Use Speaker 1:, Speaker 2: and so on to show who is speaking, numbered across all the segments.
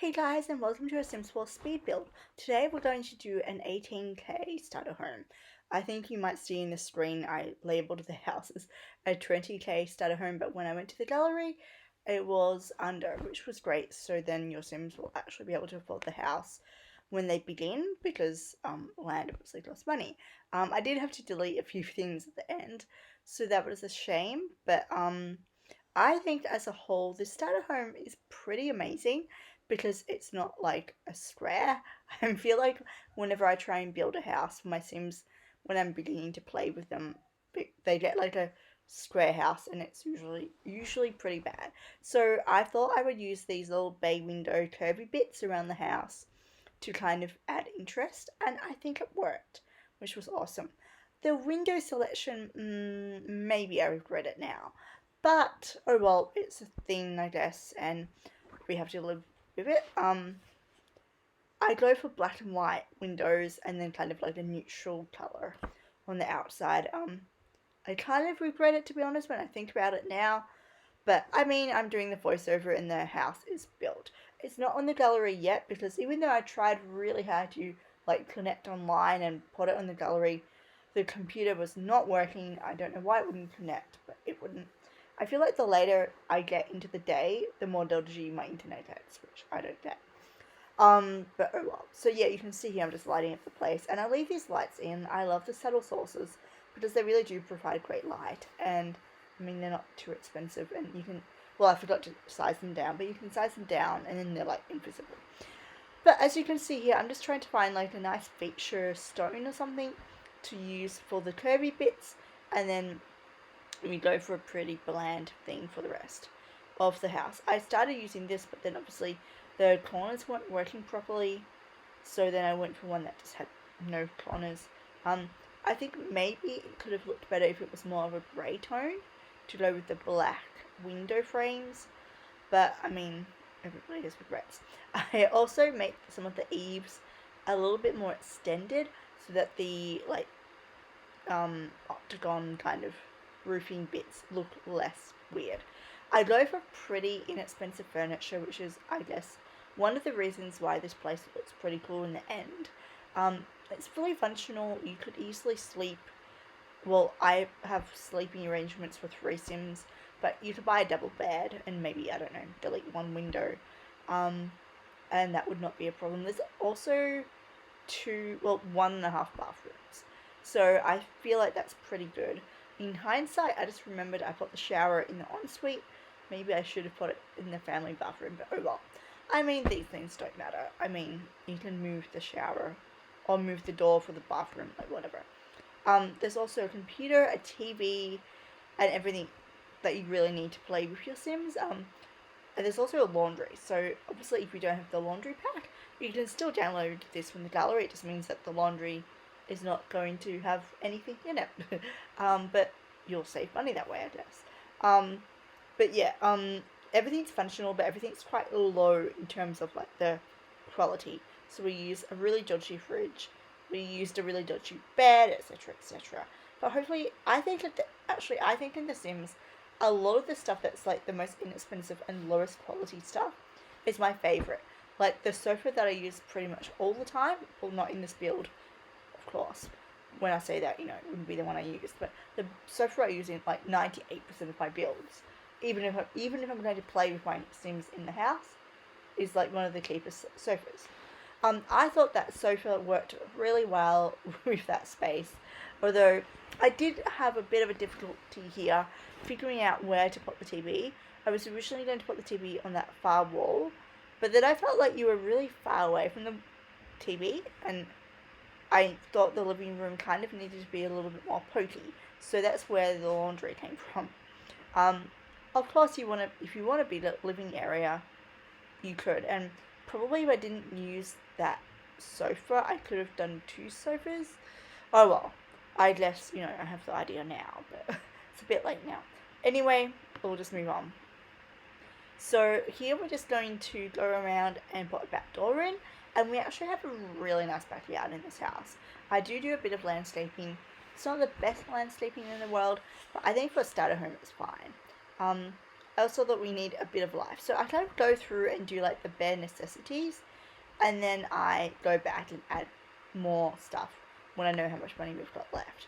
Speaker 1: Hey guys, and welcome to a Sims 4 speed build. Today we're going to do an 18k starter home. I think you might see in the screen I labeled the house as a 20k starter home, but when I went to the gallery it was under, which was great. So then your Sims will actually be able to afford the house when they begin, because land obviously costs money. I did have to delete a few things at the end, so that was a shame, but I think as a whole this starter home is pretty amazing because it's not like a square. I feel like whenever I try and build a house for my Sims, when I'm beginning to play with them, they get like a square house and it's usually pretty bad. So I thought I would use these little bay window curvy bits around the house to kind of add interest, and I think it worked, which was awesome. The window selection, maybe I regret it now, but oh well, it's a thing, I guess, and we have to live with it. I go for black and white windows and then kind of like a neutral color on the outside. I kind of regret it, to be honest, when I think about it now. But I mean, I'm doing the voiceover and the house is built. It's not on the gallery yet because even though I tried really hard to like connect online and put it on the gallery, the computer was not working. I don't know why it wouldn't connect, but it wouldn't. I feel like the later I get into the day, the more dodgy my internet gets, which I don't get. But oh well. So yeah, you can see here I'm just lighting up the place, and I leave these lights in. I love the subtle sources because they really do provide great light, and I mean they're not too expensive, and you can. Well, I forgot to size them down, but you can size them down, and then they're like invisible. But as you can see here, I'm just trying to find like a nice feature stone or something to use for the curvy bits, and then we go for a pretty bland thing for the rest of the house. I started using this, but then obviously the corners weren't working properly, so then I went for one that just had no corners. Um, I think maybe it could have looked better if it was more of a grey tone to go with the black window frames, but I mean, everybody has regrets. I also make some of the eaves a little bit more extended so that the like octagon kind of roofing bits look less weird. I go for pretty inexpensive furniture, which is, I guess, one of the reasons why this place looks pretty cool in the end. It's fully functional. You could easily sleep. Well, I have sleeping arrangements for 3 Sims, but you could buy a double bed and maybe, I don't know, delete one window. Um, and that would not be a problem. There's also one and a half bathrooms. So I feel like that's pretty good. In hindsight, I just remembered I put the shower in the ensuite. Maybe I should have put it in the family bathroom, but oh well. I mean, these things don't matter. I mean, you can move the shower or move the door for the bathroom, like whatever. There's also a computer, a TV, and everything that you really need to play with your Sims. And there's also a laundry. So obviously, if you don't have the laundry pack, you can still download this from the gallery. It just means that the laundry is not going to have anything in it. But you'll save money that way, I guess. But yeah, everything's functional, but everything's quite low in terms of like the quality. So we use a really dodgy fridge. We used a really dodgy bed, etc., etc. But hopefully, I think in The Sims, a lot of the stuff that's like the most inexpensive and lowest quality stuff is my favorite. Like the sofa that I use pretty much all the time, well, not in this build, of course. When I say that, you know, it wouldn't be the one I use, but the sofa I use in like 98% of my builds, even if I'm going to play with my Sims in the house, is like one of the cheapest sofas. I thought that sofa worked really well with that space, although I did have a bit of a difficulty here figuring out where to put the TV. I was originally going to put the TV on that far wall, but then I felt like you were really far away from the TV, and I thought the living room kind of needed to be a little bit more pokey, so that's where the laundry came from. Um, of course, if you want to be the living area, you could, and probably if I didn't use that sofa, I could have done 2 sofas. Oh well, I guess, you know, I have the idea now, but it's a bit late now. Anyway, we'll just move on. So here we're just going to go around and put a back door in, and we actually have a really nice backyard in this house. I do a bit of landscaping. It's not the best landscaping in the world, but I think for a starter home it's fine. I also thought we need a bit of life. So I kind of go through and do like the bare necessities, and then I go back and add more stuff when I know how much money we've got left.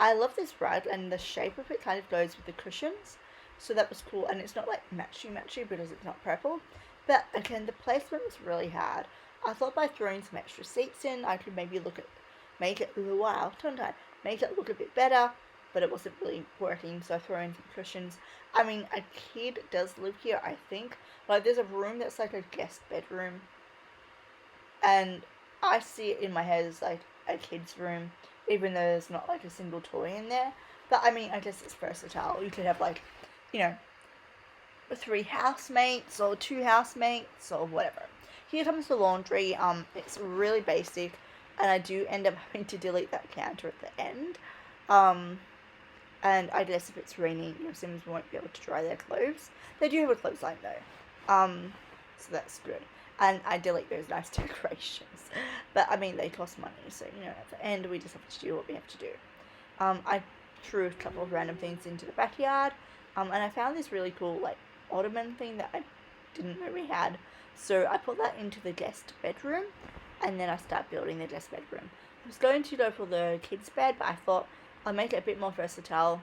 Speaker 1: I love this rug, and the shape of it kind of goes with the cushions, so that was cool. And it's not like matchy because it's not purple, but again the placement was really hard. I thought by throwing some extra seats in, I could maybe make it wow, tongue tied, make it look a bit better, but it wasn't really working. So I throw in some cushions. I mean, a kid does live here, I think. Like, there's a room that's like a guest bedroom, and I see it in my head as like a kid's room, even though there's not like a single toy in there. But I mean, I guess it's versatile. You could have like, you know, 3 housemates or 2 housemates or whatever. Here comes the laundry. It's really basic, and I do end up having to delete that counter at the end. Um, and I guess if it's raining, your Sims won't be able to dry their clothes. They do have a clothesline though, so that's good. And I delete those nice decorations, but I mean they cost money, so you know at the end we just have to do what we have to do. I threw a couple of random things into the backyard, and I found this really cool like ottoman thing that I didn't know we had, so I put that into the guest bedroom, and then I start building the guest bedroom. I was going to go for the kids' bed, but I thought I'll make it a bit more versatile.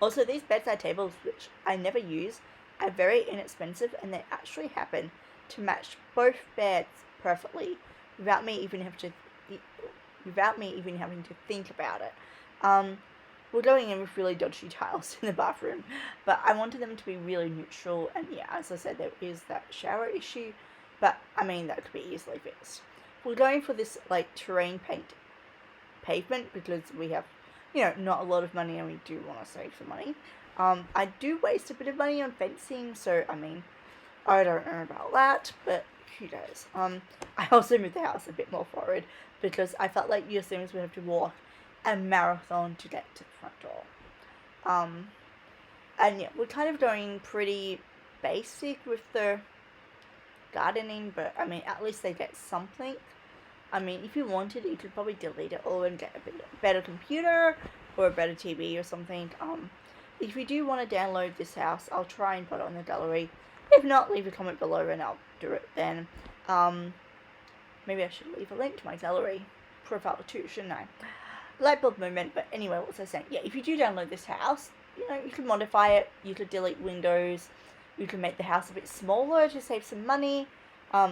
Speaker 1: Also, these bedside tables, which I never use, are very inexpensive, and they actually happen to match both beds perfectly without me even having to think about it. We're going in with really dodgy tiles in the bathroom, but I wanted them to be really neutral, and yeah, as I said, there is that shower issue, but I mean that could be easily fixed. We're going for this like terrain paint pavement because we have, you know, not a lot of money, and we do want to save some money. I do waste a bit of money on fencing, so I mean, I don't know about that, but who knows. I also moved the house a bit more forward because I felt like your Sims would have to walk a marathon to get to the front door. And yeah, we're kind of going pretty basic with the gardening, but I mean, at least they get something. I mean, if you wanted, you could probably delete it all and get a better computer or a better TV or something. If you do want to download this house, I'll try and put it on the gallery. If not, leave a comment below and I'll do it then. Maybe I should leave a link to my gallery profile too, shouldn't I? Light bulb moment, but anyway, what was I saying? Yeah, if you do download this house, you know, you can modify it, you could delete windows, you can make the house a bit smaller to save some money,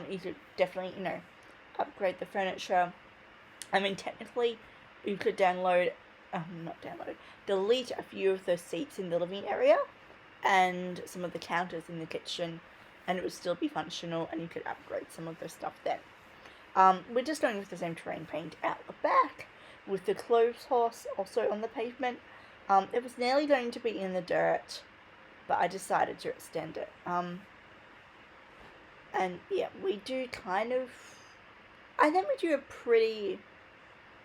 Speaker 1: you could definitely, you know, upgrade the furniture. I mean, technically, you could delete a few of those seats in the living area and some of the counters in the kitchen, and it would still be functional, and you could upgrade some of the stuff then. We're just going with the same terrain paint out the back, with the clothes horse also on the pavement. It was nearly going to be in the dirt, but I decided to extend it. And yeah, we do I think we do a pretty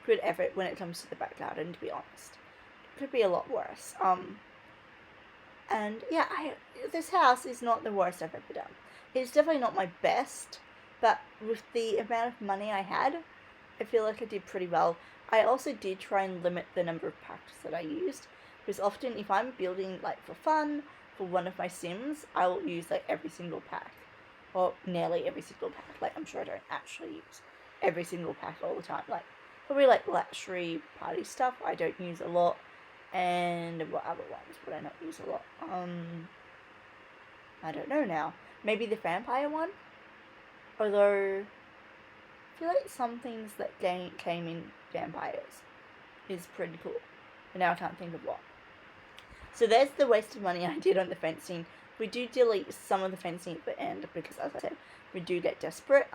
Speaker 1: good effort when it comes to the back garden, to be honest. It could be a lot worse. And yeah, this house is not the worst I've ever done. It's definitely not my best, but with the amount of money I had, I feel like I did pretty well. I also did try and limit the number of packs that I used, because often if I'm building like for fun for one of my Sims, I will use like every single pack, or nearly every single pack. Like, I'm sure I don't actually use every single pack all the time. Like, probably like luxury party stuff I don't use a lot, and what other ones would I not use a lot? I don't know now. Maybe the vampire one? Although, I feel like some things that came in vampires is pretty cool. But now I can't think of what. So there's the waste of money I did on the fencing. We do delete some of the fencing at the end because, as I said, we do get desperate.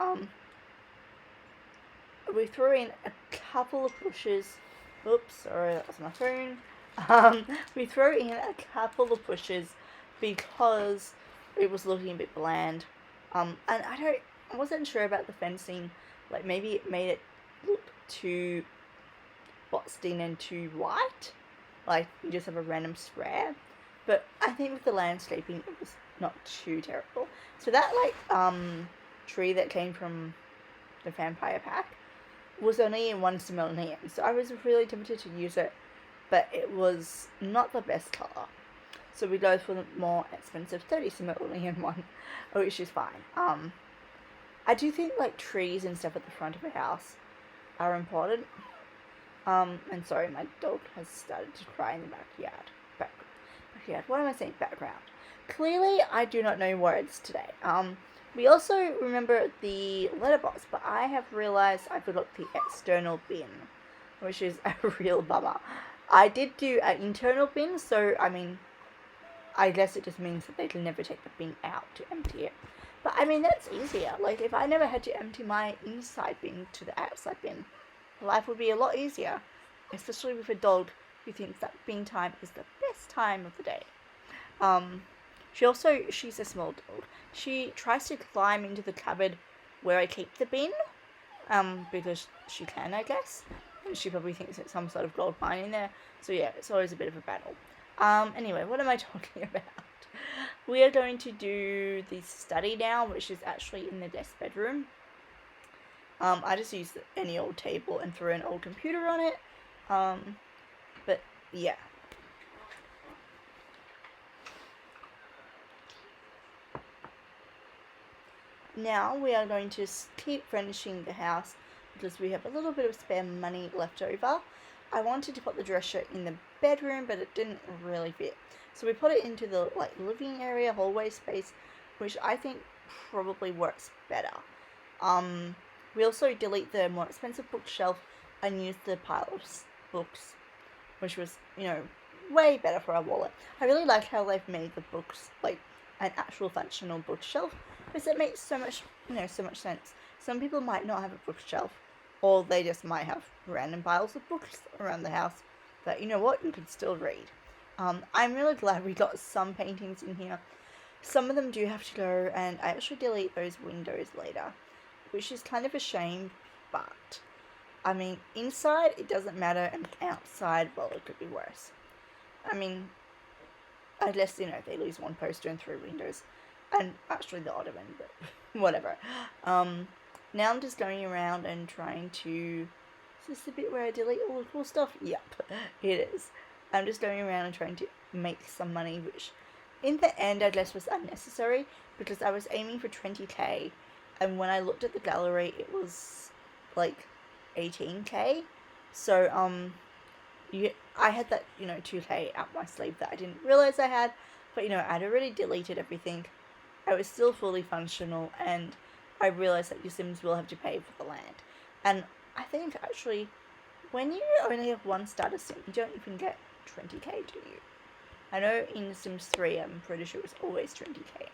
Speaker 1: We threw in a couple of bushes. Oops, sorry, that was my phone. We threw in a couple of bushes because it was looking a bit bland. And I wasn't sure about the fencing. Like, maybe it made it look too boxed in and too white. Like, you just have a random square. But I think with the landscaping, it was not too terrible. So that, like, tree that came from the vampire pack was only in one simoleon. So I was really tempted to use it, but it was not the best colour. so we go for the more expensive 30 simoleon one, which is fine. I do think like trees and stuff at the front of a house are important. And sorry, my dog has started to cry in the backyard. Backyard. What am I saying? Background. Clearly, I do not know words today. We also remember the letterbox, but I have realized I forgot the external bin, which is a real bummer. I did do an internal bin, so I mean, I guess it just means that they can never take the bin out to empty it. But I mean, that's easier. Like, if I never had to empty my inside bin to the outside bin, life would be a lot easier, especially with a dog who thinks that bin time is the best time of the day. She's a small dog. She tries to climb into the cupboard where I keep the bin, because she can, I guess. And she probably thinks it's some sort of gold mine in there. So yeah, it's always a bit of a battle. Anyway, what am I talking about? We are going to do the study now, which is actually in the guest bedroom. I just used any old table and threw an old computer on it. But yeah. Now we are going to keep furnishing the house because we have a little bit of spare money left over. I wanted to put the dresser in the bedroom, but it didn't really fit. So we put it into the living area, hallway space, which I think probably works better. We also delete the more expensive bookshelf and use the pile of books, which was, way better for our wallet. I really like how they've made the books like an actual functional bookshelf, because it makes so much sense. Some people might not have a bookshelf, or they just might have random piles of books around the house that, you can still read. I'm really glad we got some paintings in here. Some of them do have to go, and I actually delete those windows later, which is kind of a shame, but I mean, inside it doesn't matter, and outside, well, it could be worse. I mean, I guess, they lose one poster and 3 windows, and actually the ottoman, but whatever. Now I'm just going around and trying to... Is this the bit where I delete all the cool stuff? Yep, it is. I'm just going around and trying to make some money, which in the end I guess was unnecessary, because I was aiming for 20k, and when I looked at the gallery it was like 18k. So I had that 2k up my sleeve that I didn't realize I had, but I'd already deleted everything. I was still fully functional, and I realized that your Sims will have to pay for the land. And I think actually when you only have one starter sim, you don't even get 20k, do you? I know in Sims 3 I'm pretty sure it was always 20k.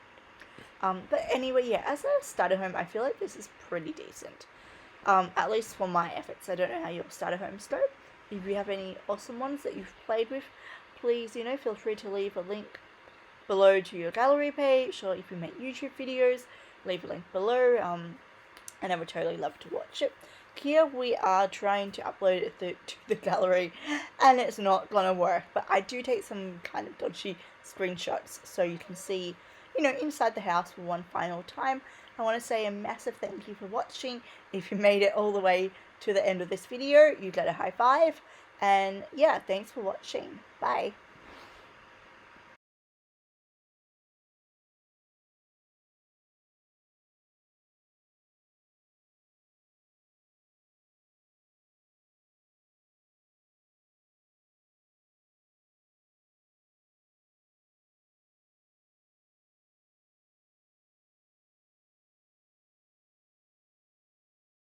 Speaker 1: But anyway, yeah, as a starter home I feel like this is pretty decent. At least for my efforts. I don't know how your starter homes go. If you have any awesome ones that you've played with, please, feel free to leave a link below to your gallery page, or if you make YouTube videos, leave a link below, and I would totally love to watch it. Here we are trying to upload it to the gallery, and it's not gonna work, but I do take some kind of dodgy screenshots so you can see, inside the house for one final time. I want to say a massive thank you for watching. If you made it all the way to the end of this video, you get a high five, and yeah, thanks for watching. Bye.